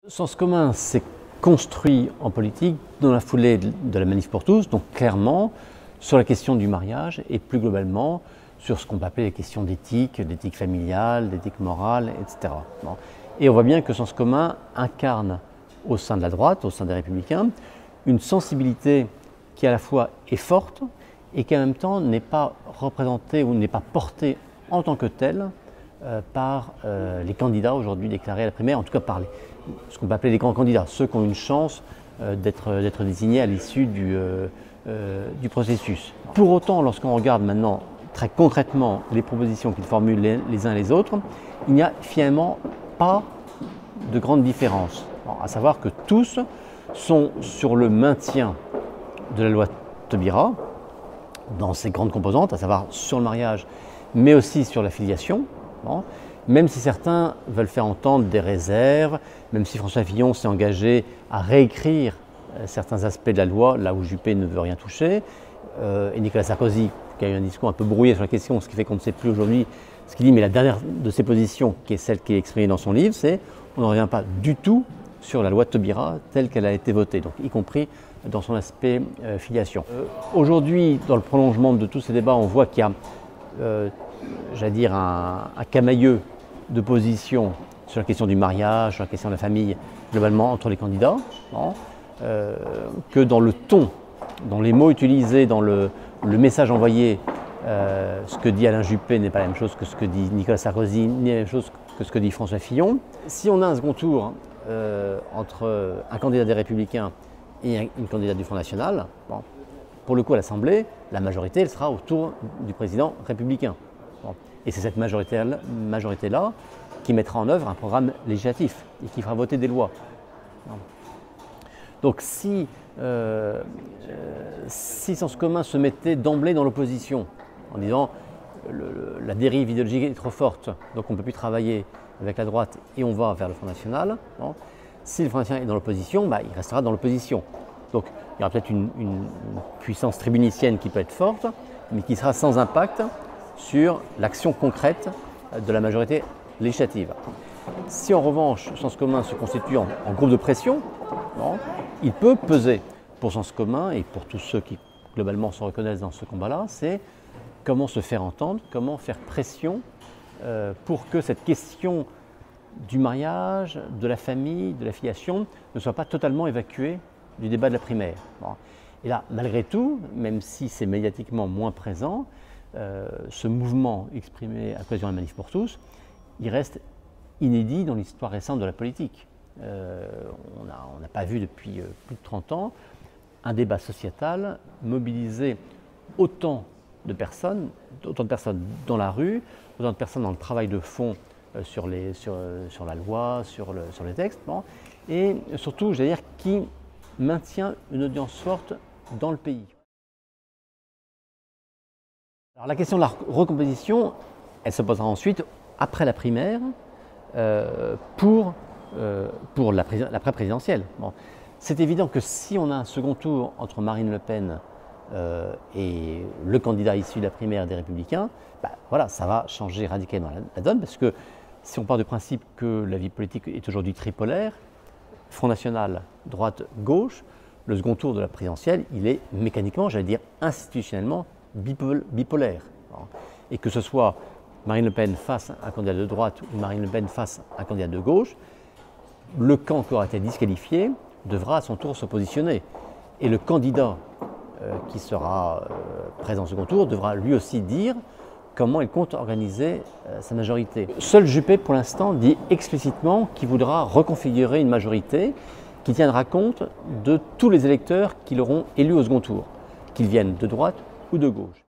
Le sens commun s'est construit en politique dans la foulée de la Manif pour tous, donc clairement sur la question du mariage et plus globalement sur ce qu'on peut appeler les questions d'éthique familiale, d'éthique morale, etc. Bon. Et on voit bien que Sens commun incarne au sein de la droite, au sein des Républicains, une sensibilité qui à la fois est forte et qui en même temps n'est pas représentée ou n'est pas portée en tant que telle par les candidats aujourd'hui déclarés à la primaire, en tout cas par ce qu'on peut appeler les grands candidats, ceux qui ont une chance d'être désignés à l'issue du processus. Pour autant, lorsqu'on regarde maintenant très concrètement les propositions qu'ils formulent les uns et les autres, il n'y a finalement pas de grande différence. Bon, à savoir que tous sont sur le maintien de la loi Taubira dans ses grandes composantes, à savoir sur le mariage, mais aussi sur la filiation. Bon, même si certains veulent faire entendre des réserves, même si François Fillon s'est engagé à réécrire certains aspects de la loi, là où Juppé ne veut rien toucher, et Nicolas Sarkozy, qui a eu un discours un peu brouillé sur la question, ce qui fait qu'on ne sait plus aujourd'hui ce qu'il dit, mais la dernière de ses positions, qui est celle qui est exprimée dans son livre, c'est on ne revient pas du tout sur la loi Taubira telle qu'elle a été votée, donc y compris dans son aspect filiation. Aujourd'hui, dans le prolongement de tous ces débats, on voit qu'il y a j'allais dire un camailleux de positions sur la question du mariage, sur la question de la famille, globalement entre les candidats, hein, que dans le ton, dans les mots utilisés, dans le message envoyé, ce que dit Alain Juppé n'est pas la même chose que ce que dit Nicolas Sarkozy, ni la même chose que ce que dit François Fillon. Si on a un second tour entre un candidat des Républicains et une candidate du Front National, bon, pour le coup à l'Assemblée, la majorité elle sera autour du président républicain. Bon. Et c'est cette majorité-là qui mettra en œuvre un programme législatif et qui fera voter des lois. Donc si Sens commun se mettait d'emblée dans l'opposition, en disant la dérive idéologique est trop forte, donc on ne peut plus travailler avec la droite et on va vers le Front National, bon, si le Front National est dans l'opposition, bah, il restera dans l'opposition. Donc il y aura peut-être une puissance tribunicienne qui peut être forte, mais qui sera sans impact sur l'action concrète de la majorité législative. Si en revanche Sens commun se constitue en groupe de pression, bon, il peut peser pour Sens commun et pour tous ceux qui globalement se reconnaissent dans ce combat-là, c'est comment se faire entendre, comment faire pression pour que cette question du mariage, de la famille, de la filiation ne soit pas totalement évacuée du débat de la primaire. Bon. Et là, malgré tout, même si c'est médiatiquement moins présent, ce mouvement exprimé à l'occasion de la Manif pour tous, il reste inédit dans l'histoire récente de la politique. On n'a pas vu depuis plus de 30 ans un débat sociétal mobiliser autant de personnes dans la rue, autant de personnes dans le travail de fond sur la loi, sur les textes, bon, et surtout, j'allais dire, qui maintient une audience forte dans le pays. Alors, la question de la recomposition, elle se posera ensuite, après la primaire, pour l'après-présidentielle. Bon. C'est évident que si on a un second tour entre Marine Le Pen et le candidat issu de la primaire des Républicains, bah, voilà, ça va changer radicalement la donne, parce que si on part du principe que la vie politique est aujourd'hui tripolaire, Front National, droite, gauche, le second tour de la présidentielle, il est mécaniquement, j'allais dire institutionnellement, bipolaire. Et que ce soit Marine Le Pen face à un candidat de droite ou Marine Le Pen face à un candidat de gauche, le camp qui aura été disqualifié devra à son tour se positionner. Et le candidat qui sera présent au second tour devra lui aussi dire comment il compte organiser sa majorité. Seul Juppé, pour l'instant, dit explicitement qu'il voudra reconfigurer une majorité qui tiendra compte de tous les électeurs qui l'auront élu au second tour, qu'ils viennent de droite ou de gauche.